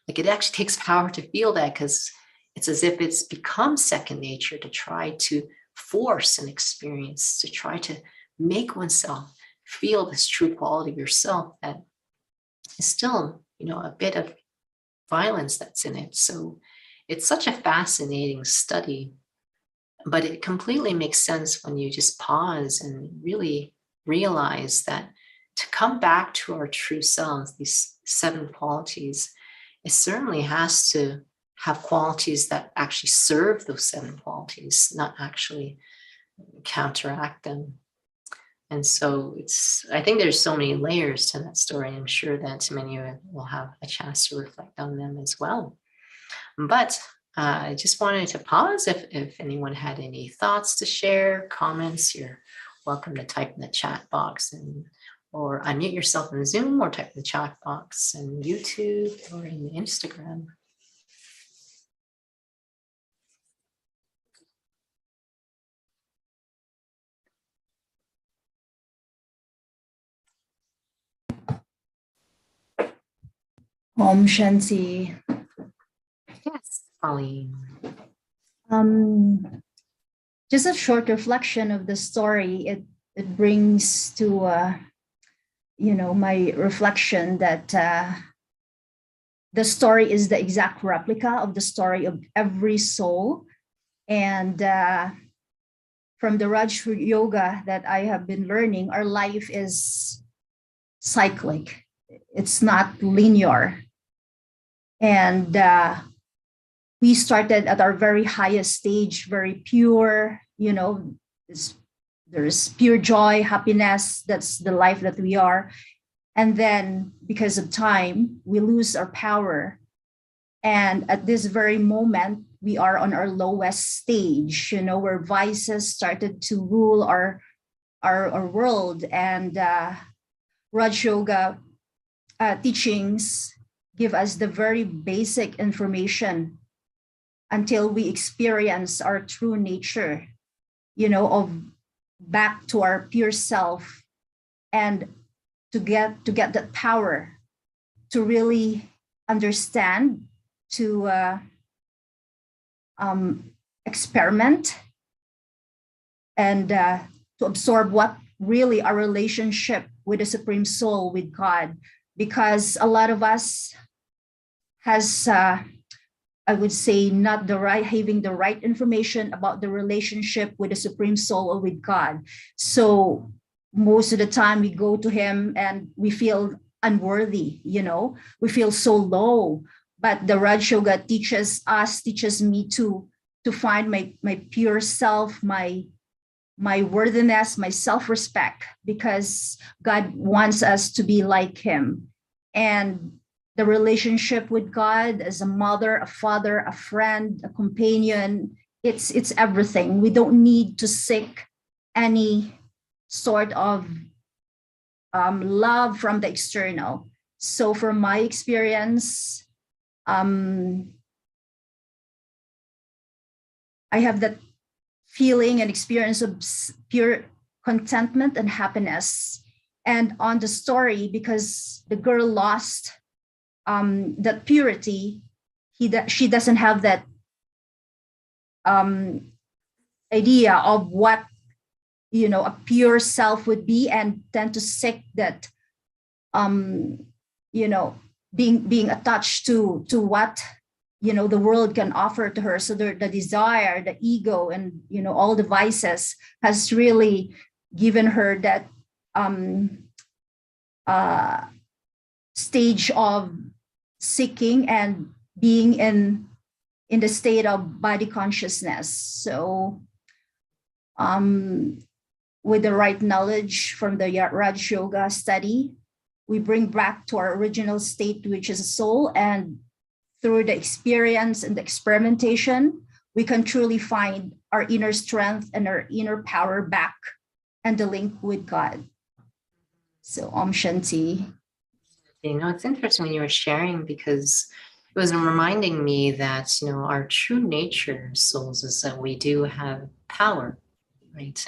like it actually takes power to feel that, because it's as if it's become second nature to try to force an experience, to try to make oneself feel this true quality of yourself that is still, a bit of violence that's in it. So it's such a fascinating study, but it completely makes sense when you just pause and really realize that to come back to our true selves, these 7 qualities, it certainly has to have qualities that actually serve those 7 qualities, not actually counteract them. And so I think there's so many layers to that story. I'm sure that many of you will have a chance to reflect on them as well. But I just wanted to pause. If anyone had any thoughts to share, comments, you're welcome to type in the chat box, or unmute yourself in Zoom, or type in the chat box in YouTube or in Instagram. Om Shanti. Yes, Pauline. Just a short reflection of the story. It brings to my reflection that the story is the exact replica of the story of every soul, and from the Raj Yoga that I have been learning, our life is cyclic. It's not linear, and we started at our very highest stage, very pure, there's pure joy, happiness. That's the life that we are. And then because of time, we lose our power. And at this very moment, we are on our lowest stage, where vices started to rule our world. And Raj Yoga teachings give us the very basic information until we experience our true nature, of back to our pure self, and to get that power to really understand, to experiment, and to absorb what really our relationship with the Supreme Soul, with God, because a lot of us has I would say not having the right information about the relationship with the Supreme Soul or with God. So most of the time we go to Him and we feel unworthy, we feel so low. But the Raj Yoga teaches me to find my pure self, my worthiness, my self-respect, because God wants us to be like Him. And the relationship with God as a mother, a father, a friend, a companion, it's everything. We don't need to seek any sort of love from the external. So from my experience, I have that feeling and experience of pure contentment and happiness. And on the story, because the girl lost that purity, she doesn't have that idea of what a pure self would be, and tend to seek that being attached to what the world can offer to her. So the desire, the ego, and all the vices has really given her that stage of seeking and being in the state of body consciousness. So with the right knowledge from the Raj Yoga study, we bring back to our original state, which is a soul. And through the experience and the experimentation, we can truly find our inner strength and our inner power back, and the link with God. So Om Shanti. It's interesting when you were sharing, because it was reminding me that, our true nature, souls, is that we do have power, right?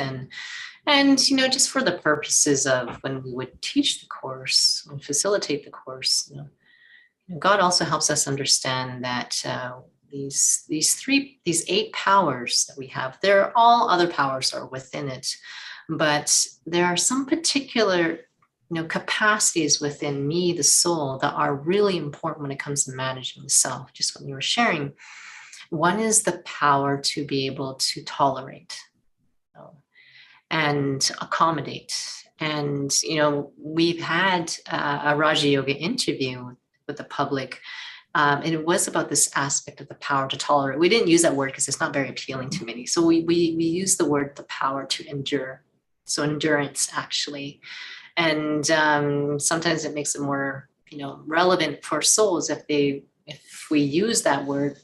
And just for the purposes of when we would teach the course and facilitate the course, God also helps us understand that these 8 powers that we have, all other powers are within it, but there are some particular capacities within me, the soul, that are really important when it comes to managing the self. Just what you were sharing, one is the power to be able to tolerate and accommodate. And we've had a Raja Yoga interview with the public, and it was about this aspect of the power to tolerate. We didn't use that word because it's not very appealing to many, so we use the word the power to endure. So endurance, actually. And sometimes it makes it more relevant for souls if we use that word,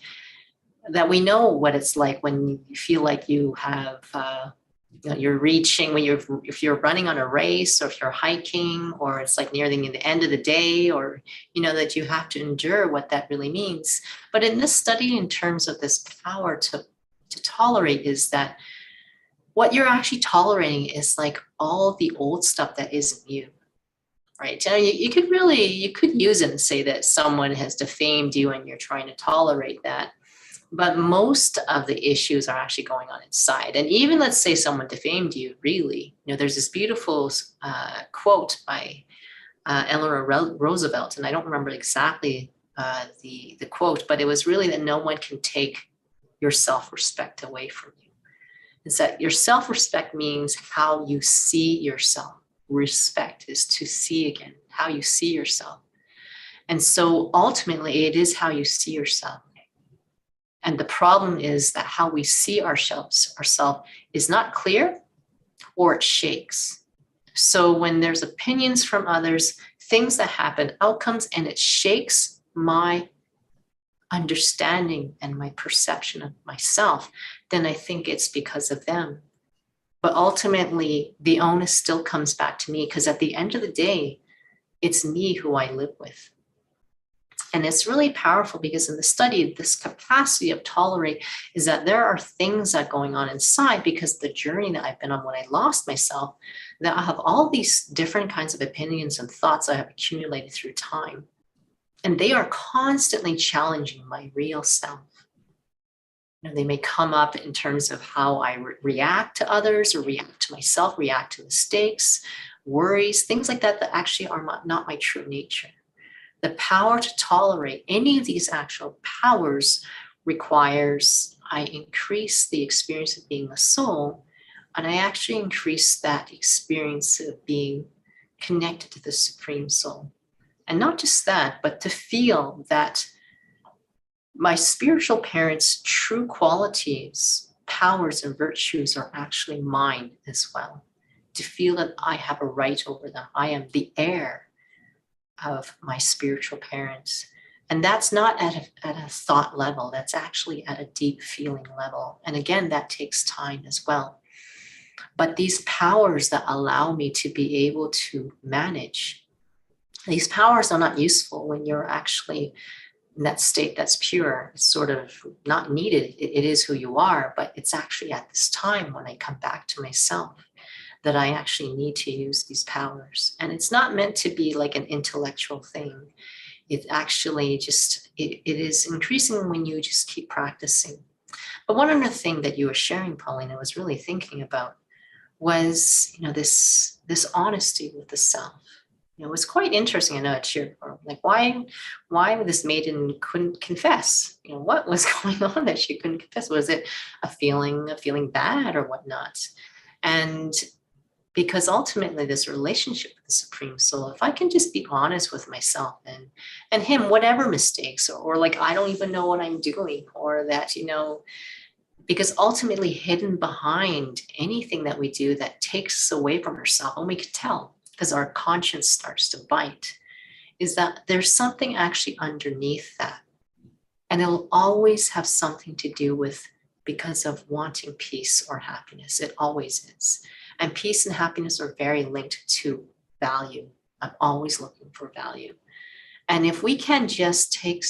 that we know what it's like when you feel like you have you're reaching, if you're running on a race, or if you're hiking, or it's like near the end of the day, or that you have to endure what that really means. But in this study, in terms of this power to tolerate, is that what you're actually tolerating is like all the old stuff that isn't you, right? You could use it and say that someone has defamed you and you're trying to tolerate that. But most of the issues are actually going on inside. And even let's say someone defamed you, really, there's this beautiful quote by Eleanor Roosevelt, and I don't remember exactly the quote, but it was really that no one can take your self-respect away from you. It's that your self-respect means how you see yourself. Respect is to see again, how you see yourself. And so ultimately, it is how you see yourself. And the problem is that how we see ourselves is not clear, or it shakes. So when there's opinions from others, things that happen, outcomes, and it shakes my understanding and my perception of myself, then I think it's because of them. But ultimately, the onus still comes back to me, because at the end of the day, it's me who I live with. And it's really powerful, because in the study, this capacity of tolerate is that there are things that are going on inside, because the journey that I've been on when I lost myself, that I have all these different kinds of opinions and thoughts I have accumulated through time. And they are constantly challenging my real self. They may come up in terms of how I react to others, or react to myself, react to mistakes, worries, things like that, that actually are not my true nature. The power to tolerate any of these actual powers requires I increase the experience of being a soul, and I actually increase that experience of being connected to the Supreme Soul. And not just that, but to feel that my spiritual parents' true qualities, powers, and virtues are actually mine as well. To feel that I have a right over them. I am the heir of my spiritual parents. And that's not at a thought level, that's actually at a deep feeling level. And again, that takes time as well. But these powers that allow me to be able to manage, these powers are not useful when you're actually in that state that's pure. It's sort of not needed. It is who you are, but it's actually at this time when I come back to myself that I actually need to use these powers. And it's not meant to be like an intellectual thing. It actually just, it is increasing when you just keep practicing. But one other thing that you were sharing, Pauline, I was really thinking about was, this honesty with the self. It was quite interesting. I know it's your, like, why this maiden couldn't confess? What was going on that she couldn't confess? Was it a feeling bad or whatnot? And because ultimately this relationship with the Supreme Soul, if I can just be honest with myself and him, whatever mistakes, or like, I don't even know what I'm doing, or that, because ultimately hidden behind anything that we do that takes us away from ourselves, and we can tell because our conscience starts to bite, is that there's something actually underneath that. And it'll always have something to do with because of wanting peace or happiness. It always is. And peace and happiness are very linked to value. I'm always looking for value. And if we can just have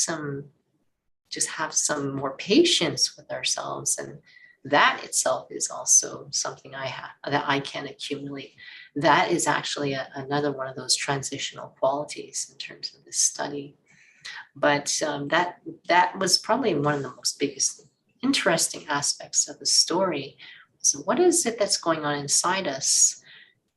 some more patience with ourselves, and that itself is also something that I can accumulate. That is actually another one of those transitional qualities in terms of this study. But that was probably one of the most biggest interesting aspects of the story. So what is it that's going on inside us?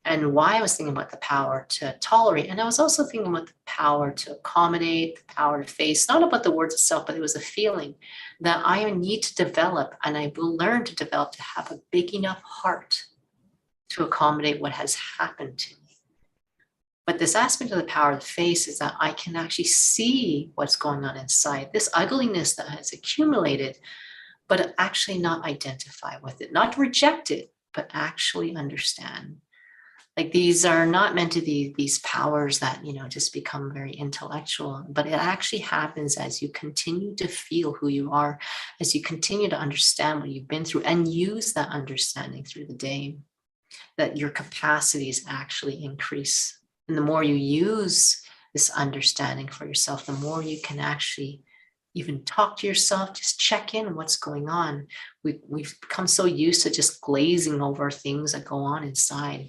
And why I was thinking about the power to tolerate. And I was also thinking about the power to accommodate, the power to face, not about the words itself, but it was a feeling that I need to develop, and I will learn to develop, to have a big enough heart to accommodate what has happened to me. But this aspect of the power of the face is that I can actually see what's going on inside, this ugliness that has accumulated, but actually not identify with it, not reject it, but actually understand. Like, these are not meant to be these powers that, just become very intellectual, but it actually happens as you continue to feel who you are, as you continue to understand what you've been through and use that understanding through the day, that your capacities actually increase. And the more you use this understanding for yourself, the more you can actually even talk to yourself, just check in what's going on. We've become so used to just glazing over things that go on inside.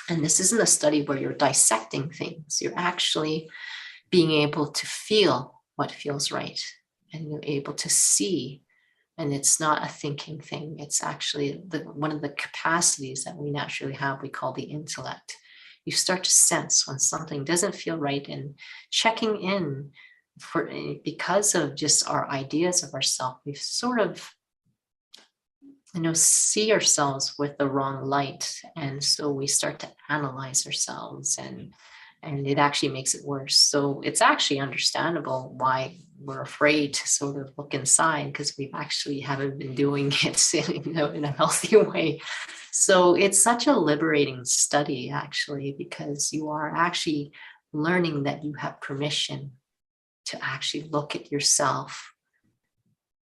And this isn't a study where you're dissecting things. You're actually being able to feel what feels right, and you're able to see. And it's not a thinking thing. It's actually one of the capacities that we naturally have, we call the intellect. You start to sense when something doesn't feel right, and checking in because of just our ideas of ourselves, we've sort of see ourselves with the wrong light, and so we start to analyze ourselves, and it actually makes it worse. So it's actually understandable why we're afraid to sort of look inside, because we actually haven't been doing it in a healthy way. So it's such a liberating study, actually, because you are actually learning that you have permission to actually look at yourself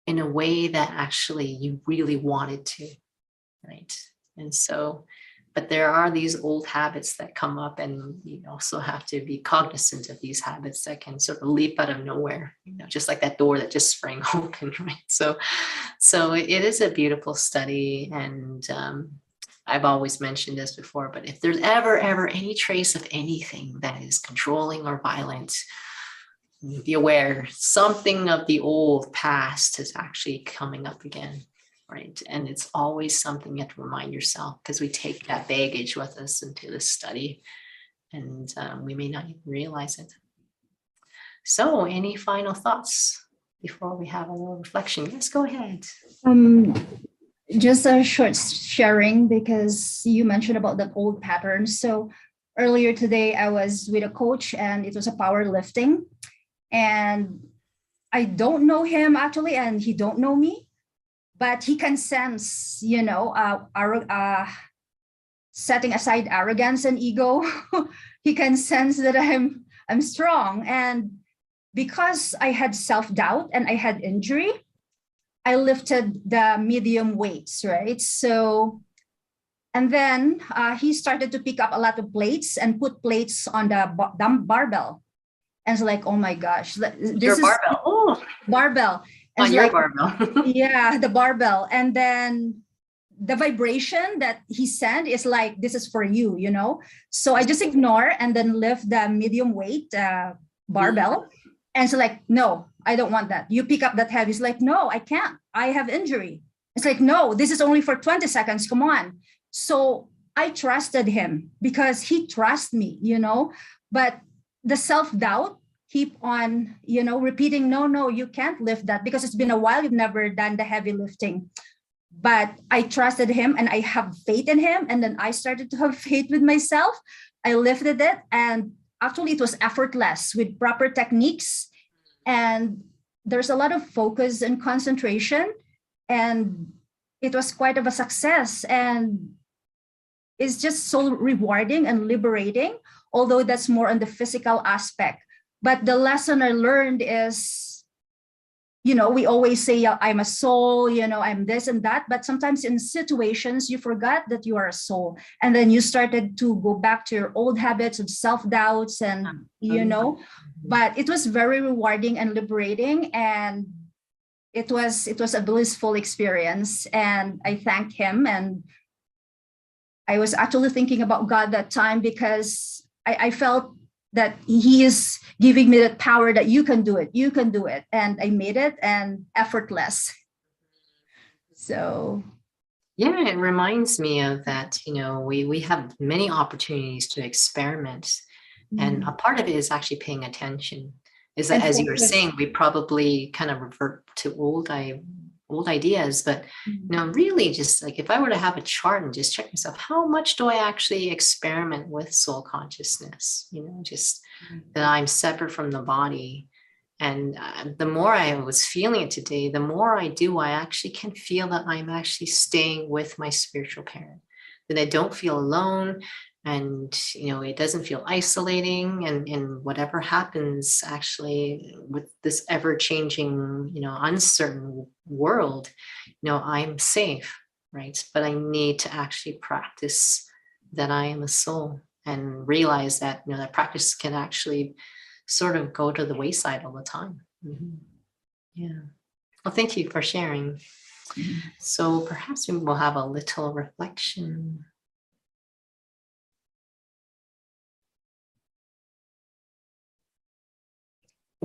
in a way that actually you really wanted to, right? And so, but there are these old habits that come up, and you also have to be cognizant of these habits that can sort of leap out of nowhere, just like that door that just sprang open, right? So it is a beautiful study, and I've always mentioned this before, but if there's ever any trace of anything that is controlling or violent, be aware something of the old past is actually coming up again, right? And it's always something you have to remind yourself, because we take that baggage with us into this study, and we may not even realize it. So any final thoughts before we have a little reflection? Yes, go ahead. Just a short sharing, because you mentioned about that old pattern. So earlier today, I was with a coach, and it was a powerlifting. And I don't know him actually, and he don't know me, but he can sense, setting aside arrogance and ego. He can sense that I'm strong, and because I had self-doubt and I had injury, I lifted the medium weights, right? So, and then he started to pick up a lot of plates and put plates on the barbell. And it's like, oh my gosh, this Your is barbell. Oh, barbell. And on it's your like, barbell. yeah, the barbell. And then the vibration that he sent is like, this is for you, So I just ignore and then lift the medium weight barbell. And it's like, no, I don't want that. You pick up that heavy. It's like, no, I can't. I have injury. It's like, no, this is only for 20 seconds. Come on. So I trusted him because he trusts me, but the self-doubt keep on, repeating, no, you can't lift that because it's been a while. You've never done the heavy lifting. But I trusted him and I have faith in him. And then I started to have faith with myself. I lifted it, and actually it was effortless with proper techniques. And there's a lot of focus and concentration. And it was quite of a success. And it's just so rewarding and liberating, although that's more on the physical aspect. But the lesson I learned is, we always say, I'm a soul, I'm this and that. But sometimes in situations, you forgot that you are a soul. And then you started to go back to your old habits of self-doubts and, but it was very rewarding and liberating. And it was a blissful experience. And I thank him. And I was actually thinking about God that time, because I felt that he is giving me that power that you can do it. And I made it, and effortless. So. Yeah, it reminds me of that, we have many opportunities to experiment. And a part of it is actually paying attention. Is that, as you were saying, we probably kind of revert to old ideas, but really just like, if I were to have a chart and just check myself, how much do I actually experiment with soul consciousness? Just that I'm separate from the body. And the more I was feeling it today, the more I do, I actually can feel that I'm actually staying with my spiritual parent, that I don't feel alone. And, it doesn't feel isolating, and whatever happens actually with this ever changing, uncertain world, I'm safe, right? But I need to actually practice that I am a soul, and realize that, that practice can actually sort of go to the wayside all the time. Yeah. Well, thank you for sharing. So perhaps we will have a little reflection.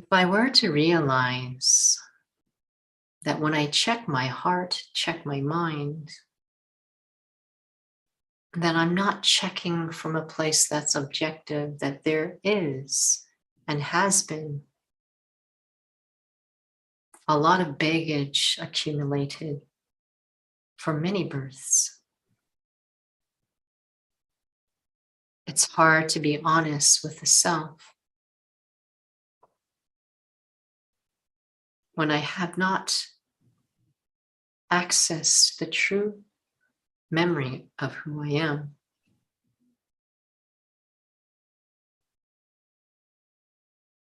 If I were to realize that when I check my heart, check my mind, that I'm not checking from a place that's objective, that there is and has been a lot of baggage accumulated for many births. It's hard to be honest with the self when I have not accessed the true memory of who I am.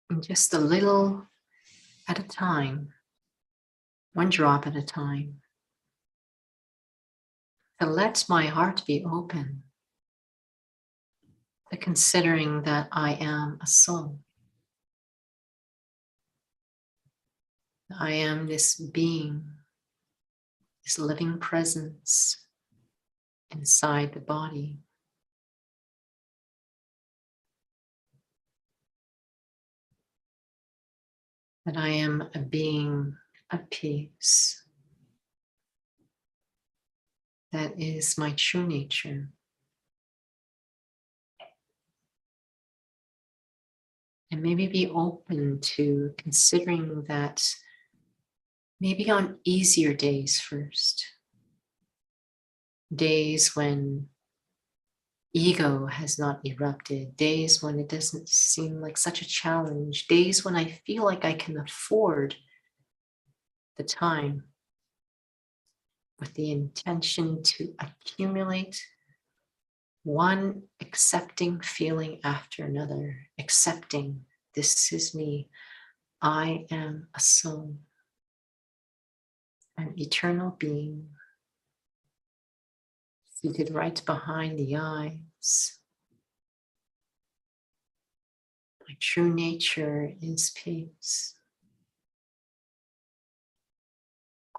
And just a little at a time, one drop at a time, to let my heart be open to considering that I am a soul. I am this being, this living presence inside the body. That I am a being of peace. That is my true nature. And maybe be open to considering that maybe on easier days first, days when ego has not erupted, days when it doesn't seem like such a challenge, days when I feel like I can afford the time with the intention to accumulate one accepting feeling after another, accepting this is me. I am a soul, an eternal being, seated right behind the eyes. My true nature is peace.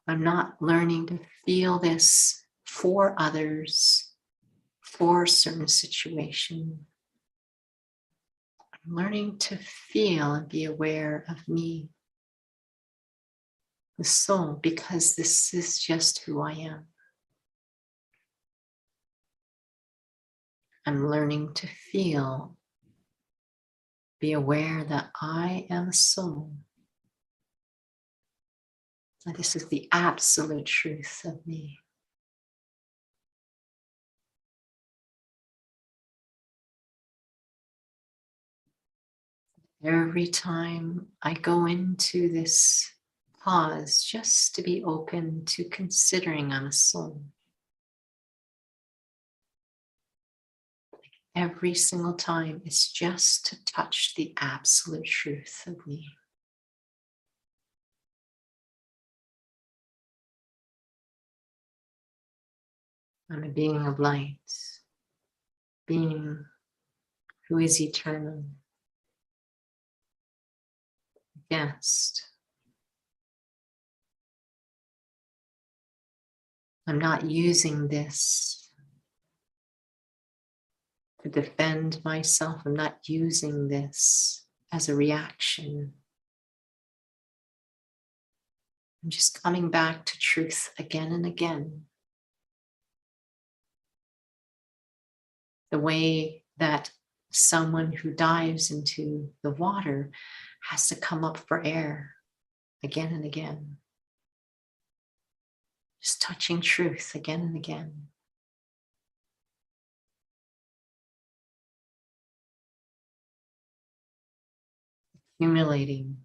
I'm not learning to feel this for others, for a certain situation. I'm learning to feel and be aware of me, the soul, because this is just who I am. I'm learning to feel, be aware that I am a soul. And this is the absolute truth of me. Every time I go into this pause, just to be open to considering I'm a soul. Every single time, it's just to touch the absolute truth of me. I'm a being of light, being who is eternal, guest. I'm not using this to defend myself. I'm not using this as a reaction. I'm just coming back to truth again and again. The way that someone who dives into the water has to come up for air again and again. Just touching truth again and again. Accumulating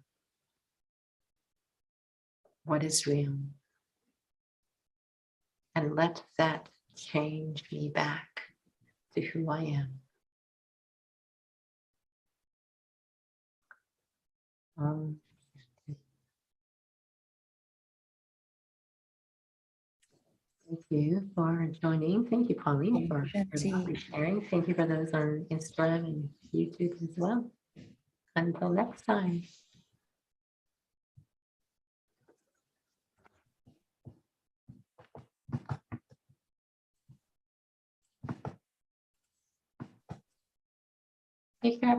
what is real. And let that change me back to who I am. Thank you for joining. Thank you, Pauline, for lovely sharing. Thank you for those on Instagram and YouTube as well. Until next time. Take care,